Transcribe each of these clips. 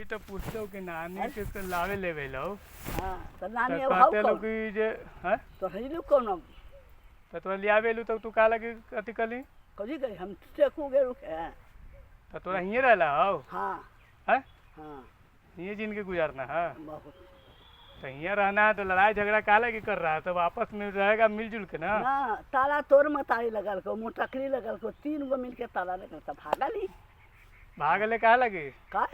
तो पूछते हो कि नानी के लावे लेवे लो। हां तो नानी तो अब हाउ कहते लोग कि जे हैं तो हजलू कौन तो तोरा लियावे लू तो तू का लगे कथी कली कभी कही हम टेकू गेलू के तो तोरा हिये रहला हो। हां हैं हां हिये जिंदगी गुजारना है बहुत तो हिये रहना है तो लड़ाई झगड़ा का लगे कर रहा है तब आपस में रहेगा मिलजुल के ना। ना ताला तोर में ताली लगल को मोटकरी लगल को 3 गो मिल के ताला लगल त भागली भागले का लगे का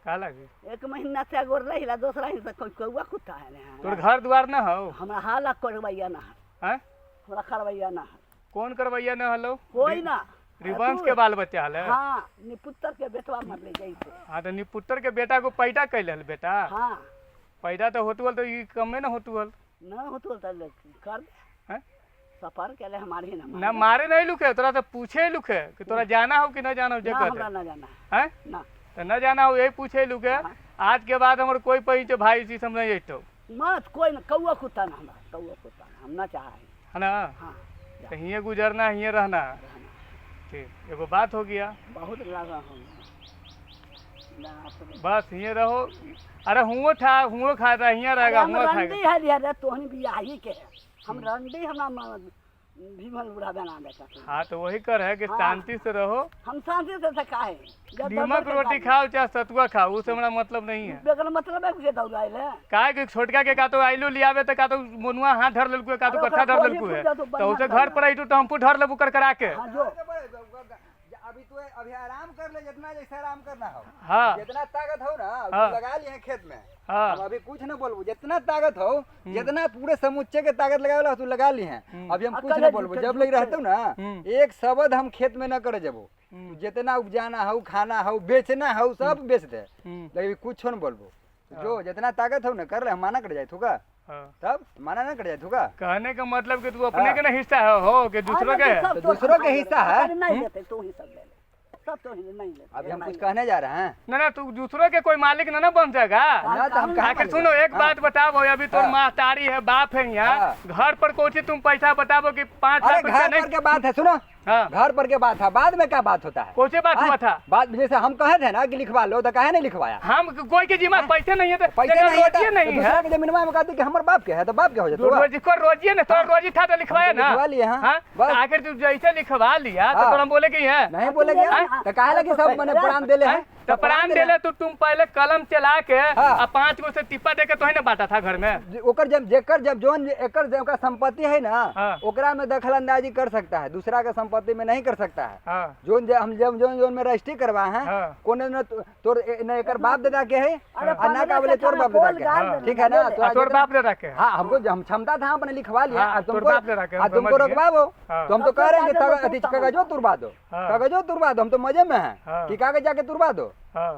का लगे एक महीना से गोर रहिला दूसरा ही तो कोई कौवा कुत्ता है ने तोर घर द्वार ना हो। हमरा हाला करवैया ना हैं हमरा करवैया ना कौन करवैया ना हलो कोई ना रिवंश के बाल बच्चा हले। हां निपुत्र के बेटवा मर ले जाई थे। हां तो निपुत्र के बेटा को पैदा कैले हल बेटा। हां पैदा तो होतुल तो ये कम में ना होतुल ना होतो त कर हैं सफर के लिए हमारी ना मारे नहीं लुके तोरा तो पूछे लुके कि तोरा जाना हो कि ना जाना हो ना जगह हमरा ना जाना हैं ना तो न जाना हो यही पूछे लुके। आज के बाद हमारे कोई पहुंचे भाई जी समझ जैतो मत कोई ना कौवा कुत्ता ना हमरा कौवा कुत्ता ना हम ना चाहे है ना। हां तो हिये गुजरना हिये रहना ठीक एगो बात हो गया बहुत लगा हम बस हिये रहो। अरे हुओ खाता हिये रहेगा हम हुओ रंडी खाएगा। है लिया तोहनी बियाही के है हम रंडी हमरा भीमल बुढ़ा बना देता हाँ तो वही कर है कि शांति से रहो। हम शांति से काहे नीमक रोटी खाओ चाहे सतुआ खाओ उससे हमारा मतलब नहीं है। बेगर मतलब है के दौड़ाइल है काहे कि छोटका के का तो आइलू लियावे तो का तो मुनुआ हाथ धर लेलकू का तो कट्ठा धर लेलकू है तो उसे घर पर आइटू टम्पू धर लेबू कर करा के। हां जो अभी तो अभी आराम कर ले जितना जैसे आराम करना हो। हाँ जितना ताकत हो ना हाँ। लगा लिए खेत में। हाँ हम अभी कुछ न बोलबू जितना ताकत हो जितना पूरे समुच्चे के ताकत लगा वाला तू लगा ली है। अभी हम कुछ न बोलबू जब लग रहते ना एक शब्द हम खेत में न करे जबो जितना उपजाना हो खाना हो बेचना हो सब बेच दे लेकिन कुछ न बोलबू जो जितना ताकत हो न कर ले हम माना कर जाए थूका तब माना न कर जाए थूका। कहने का मतलब कि तू अपने के ना हिस्सा हो कि दूसरों के है? तो दूसरों के हिस्सा है नहीं लेते तू ही सब ले ले सब तो ही नहीं ले अभी हम कुछ कहने जा रहे हैं ना ना तू दूसरों के कोई मालिक ना बन जाएगा। ना तो हम कहाँ आखिर बन सुनो जाएगा? एक बात बताओ अभी तो महतारी है बाप है यहाँ घर पर कोची तुम पैसा बताओ कि 5 अरे लाख रुपया घर पर नहीं। के बात है सुनो हाँ घर पर के बात है बाद में क्या बात होता है कोची बात हुआ था बात जैसे हम कहे थे ना कि लिखवा लो तो काहे नहीं लिखवाया हम कोई के जिम्मा पैसे नहीं है तो पैसे जगह नहीं है रोजी तो नहीं है। दूसरा के जमीन में कहते कि हमारे बाप के है तो बाप के हो तू जाता रोजी को रोजी है ना तो रोजी था तो लिखवाया ना। लिखवा लिए हाँ हाँ आखिर तू जैसे लिखवा लिया तो हम बोले कि है नहीं बोले तो काहे लगे सब मैंने प्राण देले हैं तो प्राण देले तो तुम पहले कलम चला के हाँ। 5 गो से टिप्पा दे के तो ही ना बांटा था घर में। ओकर जब जेकर जब जोन एकर जब संपत्ति है ना हाँ। ओकरा में दखल अंदाजी कर सकता है दूसरा का संपत्ति में नहीं कर सकता है। हाँ जोन हम जब जोन में रजिस्ट्री करवा है हाँ। कोने न तोर न एकर बाप दादा के है अरे और ना का बोले तोर बाप दादा के है। ठीक है ना तो तोर बाप ले रखे। हाँ हमको हम क्षमता था अपने लिखवा लिया हाँ, तोर बाप ले रखे, हम तुमको समझ गए। रोकवाओ हाँ। तो हम तो कह रहे हैं कि कागजों तुरवा दो हाँ। कागजों तुरवा दो हम तो मजे में हाँ। हैं कि कागज जाके तुरवा दो हाँ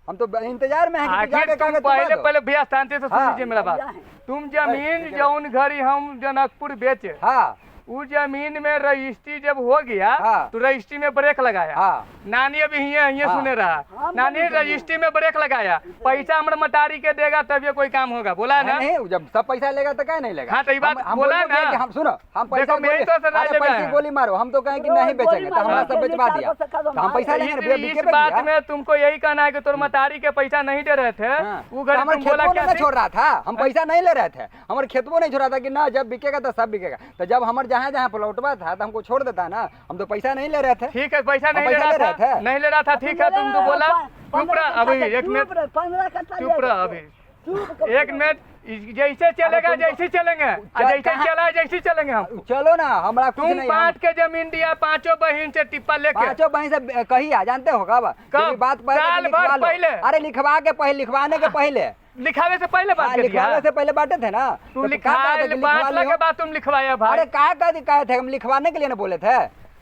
हम तो इंतजार में हैं कि आखिर जाके तुम कागज तुरवा पहले दो। पहले भैया शांति से सुन हाँ। लीजिए मेरा बात। तुम जमीन जौन घड़ी हम जनकपुर बेचे हाँ उस जमीन में रजिस्ट्री जब हो गया हाँ। तो रजिस्ट्री में ब्रेक लगाया। हाँ नानी अभी हिये हाँ। सुने रहा हाँ, नानी रजिस्ट्री में ब्रेक लगाया पैसा हमारे मटारी के देगा तब ये कोई काम होगा बोला है ना। नहीं जब सब पैसा लेगा तो क्या नहीं लेगा। हाँ, तो ये बात हम बोला बोलते ना। हैं कि हम सुनो हम पैसा देखो, मेरी तो सलाह अरे लेगा पैसे है। गोली मारो हम तो कहें कि नहीं बेचेंगे तो हमारा सब बेचवा दिया तो हम पैसा लेंगे ना, इस बिके बात बेच में तुमको यही कहना है कि तुम मटारी के पैसा नहीं दे रहे थे वो घर हमारे तुम बोला खेतों क्या नहीं छोड़ रहा था हम पैसा नहीं ले रहे थे हमारे खेतों नहीं छोड़ रहा था कि ना जब बिकेगा तो सब बिकेगा तो जब हमारे जहाँ जहाँ प्लॉटवा था तो हमको छोड़ देता ना हम तो पैसा नहीं ले रहे थे। ठीक है पैसा हम नहीं ले पैसा ले रहा रहे था थे। नहीं ले रहा था ठीक है तुम तो बोला चुप रहा अभी 1 मिनट 15 कट्ठा चुप रहा अभी 1 मिनट जैसे चलेगा जैसे चलेंगे जैसे चला जैसे चलेंगे हम। चलो ना हमारा कुछ तुम नहीं 5 के जमीन दिया 5 बहन से टिप्पा लेके पांचों बहन से कही आ जानते हो कब बात साल भर पहले। अरे लिखवा के पहले लिखवाने के पहले लिखावे से पहले बात कर दिया लिखवाने से पहले बांटे थे ना तुम तो लिखा क्या कहते थे, लिखवा 5 लाख लियो। के बाद तुम लिखवाया भाई। अरे कहे थे हम लिखवाने के लिए ना बोले थे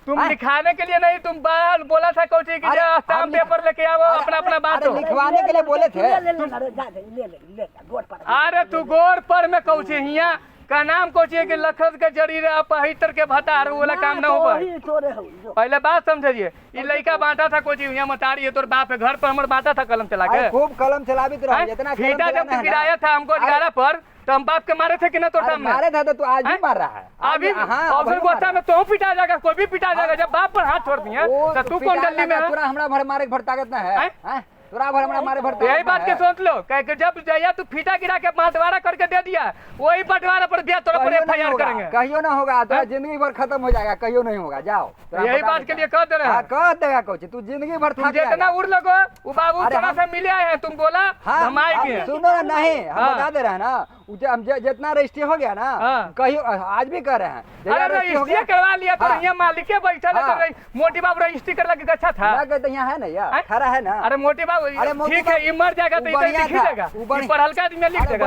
तुम हाँ? लिखाने के लिए नहीं तुम बाल बोला था कोची कि अरे, स्टाम्प हम पेपर लेके आओ अरे, अपना अपना बात अरे, हो। लिखवाने के लिए बोले थे ले गोड़ पर अरे तू गोर पर में कौची हिया का नाम कोची है कि लखत के जड़ी रहा पहितर के भतार वाला काम ना हो पाए। तोरे हो जो पहले बात समझिए ये लड़का बांटा था कोची यहाँ मटारी है तोर बाप है घर पर हमर बांटा था कलम चला के अरे खूब कलम चलावित रहो जितना कलम फीटा जब चलाना है गिराया ना। था हमको ग्यारह पर तो हम बाप के मारे थे कि ना तो अरे सामने मारे था तो तू आज भी हैं? मार रहा है अभी हाँ, अवसर वही गोस्ता मार में तो पिटा जाएगा कोई भी पिटा जाएगा जब बाप पर हाथ छोड़ दिए रहा है। तो तू कौन पिटा जल्दी में लगा, है? पूरा हमरा भर मारे के भर ताकत ना है हैं? हैं? तोरा भर हमरा मारे भर यही बात के सोच लो कह के जब जया तू फीटा गिरा के बंटवारा करके दे दिया वही बंटवारा पर दिया तोरा पर एफआईआर करेंगे। कहियो ना होगा, तोरा जिंदगी भर खत्म हो जाएगा, कहियो नहीं होगा। जाओ यही बात के लिए कह दे रहे हैं। कह देगा कुछ, तू जिंदगी भर थक जितना उड़ लगो वो बाबू थोड़ा सा मिले हैं, तुम बोला हम आएंगे। सुनो नहीं, हम बता दे रहे हैं ना, जितना रजिस्ट्री हो गया ना, कहियो आज भी कर रहे हैं। अरे रजिस्ट्री करवा लिया तो यहाँ मालिक बैठा है, मोटी बाबू रजिस्ट्री कर लगे अच्छा था। यहाँ है ना यार, खरा है ना। अरे मोटी बाबू ठीक है, ये मर जाएगा तो लिख देगा, पढ़लका आदमी लिख देगा।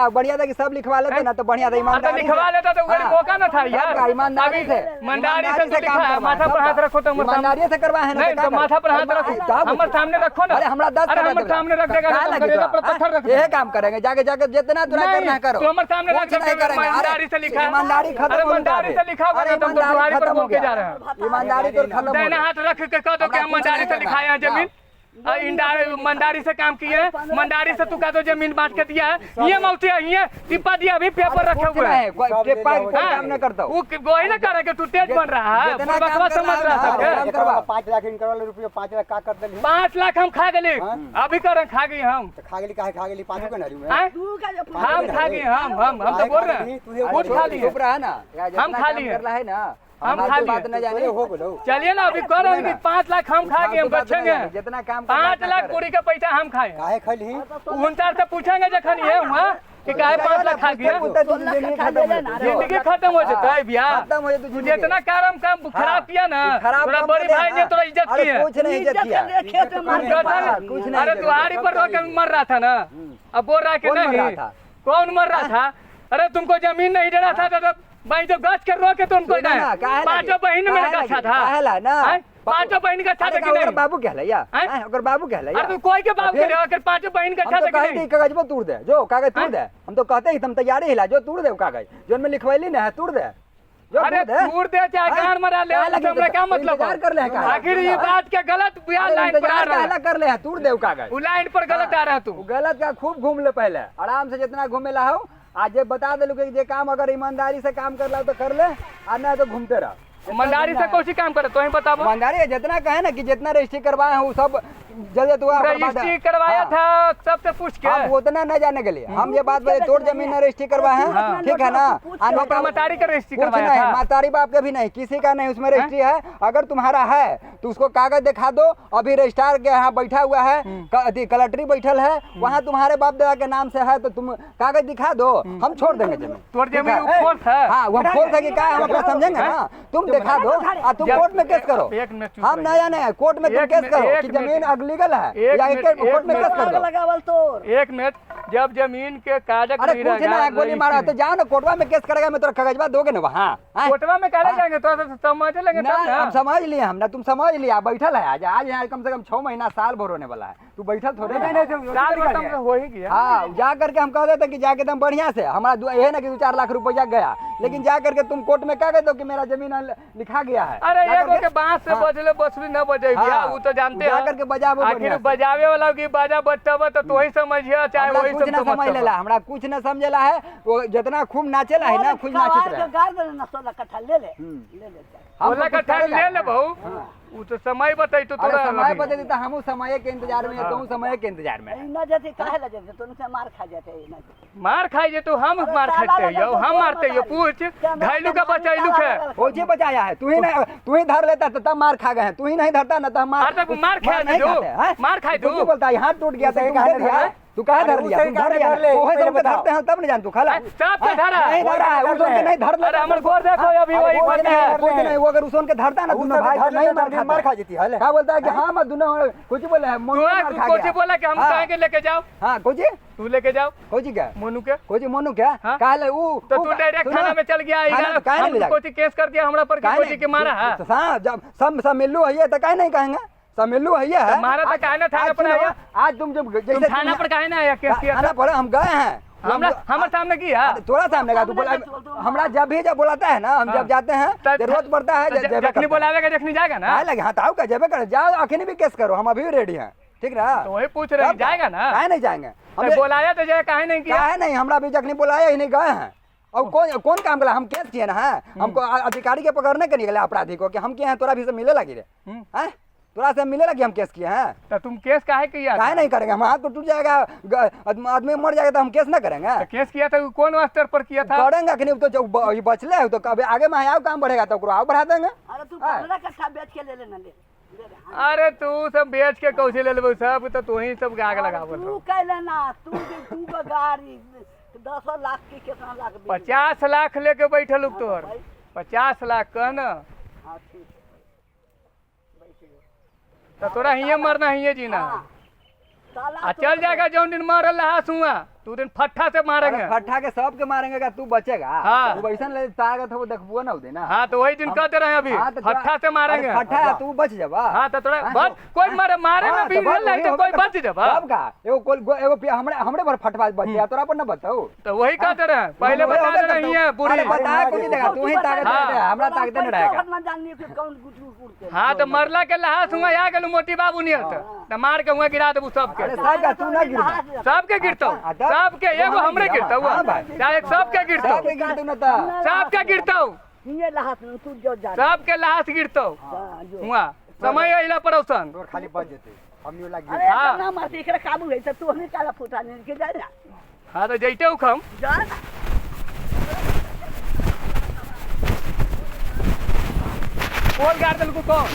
बढ़िया था कि सब लिखवा लेते ना तो बढ़िया था, ईमानदारी लिखवा लेता तो मौका ना था यार। ईमानदारी से लिखा, माथा पर हाथ रखो तो ईमानदारी से करवा है ना, माथा पर हाथ रखो, हमारे सामने रखो ना। हमरा 10 हमारे सामने रख देगा, यही काम करेंगे, जाके जाके जितना तुरा करना है करो। हमारे सामने रख देगा, ईमानदारी से लिखा, ईमानदारी खत्म हो ईमानदारी से लिखा होगा तो तुम्हारी पर बोल के जा रहे हैं। ईमानदारी तो खत्म हो दाहिना हाथ रख के कह दो कि हम ईमानदारी से लिखाए हैं जमीन, ईमानदारी से काम किए हैं, ईमानदारी से तू कह दो जमीन बांट के दिया है। ये मौती है, ये टिप्पा दिया, अभी पेपर रखे हुए हैं, काम नहीं करता वो वही ना करे कि तू तेज बन रहा है, बकवा समझ रहा है। 5 लाख इनकर वाले रुपया 5 लाख का कर देली। 5 लाख हम खा गए, अभी कर खा गए हम। खा गेली काहे खा गेली 5 के नरी में हम खा गए, हम तो बोल रहे हैं खुद खा लिए, हम खा लिए, हम खा लिए। हो बोलो चलिए ना, अभी कह रहे हैं कि 5 लाख हम खा गए, हम बचेंगे। जितना काम 5 लाख पूरी का पैसा हम खाए। काहे खली उनचार से पूछेंगे जखन ये हुआ कि काहे 5 लाख खा गया, जिंदगी खत्म हो जाता है भैया। जितना काम खराब किया ना, थोड़ा बड़ी भाई ने थोड़ा इज्जत की है। कुछ नहीं इज्जत किया, अरे दुआरी पर रोके मर रहा था ना, अब बोल रहा कि नहीं, कौन मर रहा था? अरे तुमको जमीन नहीं दे रहा था तो भाई जो गच के रोके तुमको 5 बहन में अच्छा था, 5 बहन का अच्छा था कि नहीं? बाबू कहला या अगर बाबू कहला या अरे कोई के बाबू के अगर 5 बहन का अच्छा था कि नहीं? कागज वो तोड़ दे, जो कागज तोड़ दे, हम तो कहते ही तुम तैयार हिला, जो तोड़ दे कागज जो में लिखवाइली ना है तोड़ दे। अरे तोड़ दे चाहे गान मरा ले, हमरा क्या मतलब है? आखिर ये बात क्या गलत लाइन पर आ रहा है? कर ले, तोड़ दे कागज, वो लाइन पर गलत आ रहा है। तू गलत का खूब घूम ले, पहले आराम से जितना घूमे ला हो। आज बता दे कि जे काम अगर ईमानदारी से काम कर ला तो कर ले, और ना तो घूमते रह। ईमानदारी से कोई काम करे तो ही बताओ। ईमानदारी जितना कहे ना कि जितना रजिस्ट्री करवाए वो सब जल्दी तो रजिस्ट्री करवाया था सबसे पूछ के, आप उतना न जाने के लिए हम ये बात बोले, तोड़ जमीन न रजिस्ट्री करवाए हैं, ठीक है ना? मतारी का रजिस्ट्री करवाया था, मातारी बाप का भी नहीं, किसी का नहीं, उसमें रजिस्ट्री है। अगर तुम्हारा है तो उसको कागज दिखा दो, अभी रजिस्ट्रार के यहाँ बैठा हुआ है, कलेक्ट्री बैठल है, वहाँ तुम्हारे बाप दादा के नाम से है, तो तुम कागज दिखा दो, हम छोड़ देंगे जमीन। तोड़ जमीन फोर्स है, हाँ वो फोर्स है कि क्या हम अपना समझेंगे ना, तुम दिखा दो और तुम कोर्ट में केस करो। हम ना जाने कोर्ट में तुम केस करो कि जमीन अगलीगल है, कोर्ट में केस कर दो। 1 मिनट, जब जमीन के कागज अरे कुछ ना गोली मारा तो जाओ ना कोर्टवा में केस करेगा, मैं तो कागजवा दोगे ना वहाँ कोर्टवा में काले जाएंगे तो समझ लेंगे ना, हम समझ लिए, हम ना तुम समझ लिया, बैठल है आज यहाँ कम से कम 6 महीना साल भर होने वाला है, तू बैठल थोड़े ना हो ही गया। हाँ जा करके हम कह देते कि जाके तुम बढ़िया से हमारा ये ना कि 2-4 लाख रुपया गया, लेकिन जा करके तुम कोर्ट में कह दो कि मेरा जमीन लिखा गया है। अरे एगो के बांस से बजले बसुरी न बजे भैया, वो तो जानते हैं, करके बजाबो, आखिर बजावे वाला की बाजा बजतब तो तू ही समझिए, चाहे वही कुछ ना समझ लेला, हमरा कुछ ना समझेला है, वो जितना खूब नाचेला है ना, खुद नाचत रहे। 16 कट्ठा ले ले, हम 16 कट्ठा ले ले बहू, वो तो समय बताई तो तोरा समय बता देता, हम समय के इंतजार में, तुम समय के इंतजार में। ना जैसे काहे ला जैसे तो से मार खा जाते हैं, मार खाई जे तो हम मार खाते हो, हम मारते हो, पूछ घायलू का बचाइलू है, फौजी बचाया है, तू ही धर लेता तो तब मार खा गए, तू ही नहीं धरता ना तो मार खाए मार खाए। तू बोलता है हाथ टूट गया तू कहा धर लिया, तुम धर लिया, ओहे तो धरते हैं तब नहीं जान, तू खाला सांप से धरा नहीं धरा है, उसों के नहीं धर ले। अरे हमर गोर देखो अभी वही पता है, कुछ नहीं, वो अगर उसों के धरता ना दोनों भाई तो नहीं मार खा जाती है। क्या बोलता है कि हां मैं दोनों कुछ बोले है, मोनू मार खा गया, कुछ बोला कि हम कहां के लेके जाओ, हां कुछ तू लेके जाओ, कुछ क्या मोनू के, कुछ मोनू क्या काले वो तो तू डायरेक्ट थाना में चल गया, हम कुछ केस कर दिया हमरा पर कि कोई के मारा है। हां जब सब मिल्लू है तो काहे नहीं कहेंगे, सब मिल्लू है मारा तो काहे ना थाना पर आया, आज तुम जब जैसे थाना पर काहे ना आया, केस किया थाना पर हम गए हैं, हमारे सामने किया, थोड़ा सामने का तू बोला, हमरा जब भी जब बुलाता है ना, हम जब जाते हैं जरूरत पड़ता है जखनी बुलावेगा जखनी जाएगा ना, लगे हाँ ताऊ का जेबे कर जाओ, अखनी भी केस करो, हम अभी रेडी हैं, ठीक ना? तो वही पूछ रहे जाएगा ना, काहे नहीं जाएंगे, हम बुलाया तो जाए, काहे नहीं किया, काहे नहीं, हमरा भी जखनी बुलाया ही नहीं गए हैं। और कौन काम करा, हम केस किए ना है, हमको अधिकारी के पकड़ने के निकले अपराधी को कि हम किए हैं, तोरा भी से मिले लगी रे हैं, तोरा से मिलेला कि हम केस किए हैं? तो तुम केस काहे किया काहे नहीं करेंगे? हम हाथ को टूट जाएगा, आदमी मर जाएगा तो हम केस ना करेंगे? तो केस किया था कौन स्तर पर किया था? करेंगे कि नहीं? तो जब ये बचले है तो कभी आगे में आया काम बढ़ेगा तो और बढ़ा देंगे। अरे तू 15 कट्ठा बेच के ले लेना ले रे। अरे तू सब बेच के कौसे ले लेबो सब? तो तू ही सब आग लगावत तू हो। कह लेना तू का गाड़ी 10 लाख की कितना लाख बिक- 50 लाख लेके बैठल लोग तोहर। भाई। 50 लाख का ना? हाँ ठीक है बैठ गए। तो तोरा हिये मरना हिये जीना। हाँ, साला आ तो- चल जाएगा जो दिन मारल रहा सुआ तू दिन फट्ठा से मारेंगे। अरे फट्टा के सबके मारेंगे का तू बचेगा? हाँ। तू वैसा ले ताकत हो देखबो ना उदे ना। हाँ तो वही दिन कहते रहे अभी हाँ, तो तोरा- फट्ठा से मारेंगे। अरे फट्टा है, तू बच जाबा। हाँ तो तोरा हाँ, बच कोई मारे मारे में हाँ, भी तो बच नहीं तो वही कोई होगा। बच जाबा। सब का एगो हमरे पर फटवा बच गया, तोरा पर ना बताओ। तो वही कहते रहे पहले हम वही बता होबे दे रही है पूरी। अरे बता को नहीं देगा, तू ही ताकत हाँ। दे, हमरा ताकत नहीं रहेगा। ना जाननी कि कौन गुट उड़ते हाँ तो मरला के लहास हुआ आ गेलू मोती बाबू नियर तो मार के हुआ गिरा देबू सबके। अरे सब का तू ना गिर। सबके गिरता हाँ, तब- सबके एगो हमरे गिरता हुआ हाँ भाई। डायरेक्ट सबके गिरता सब के गिर तू ना ता। सबके गिरता ये लहास में तू जो जा सबके लहास गिरता जा, जो हुआ समय अइला पड़ोसन। तोर खाली बच जेते हमनी लग अरे हाँ। ना मार एकरा काबू है तू हमें काला फुटा नहीं के जा ना हाँ तो जैते उखम जा ना कौन गाड़ दिल को कौन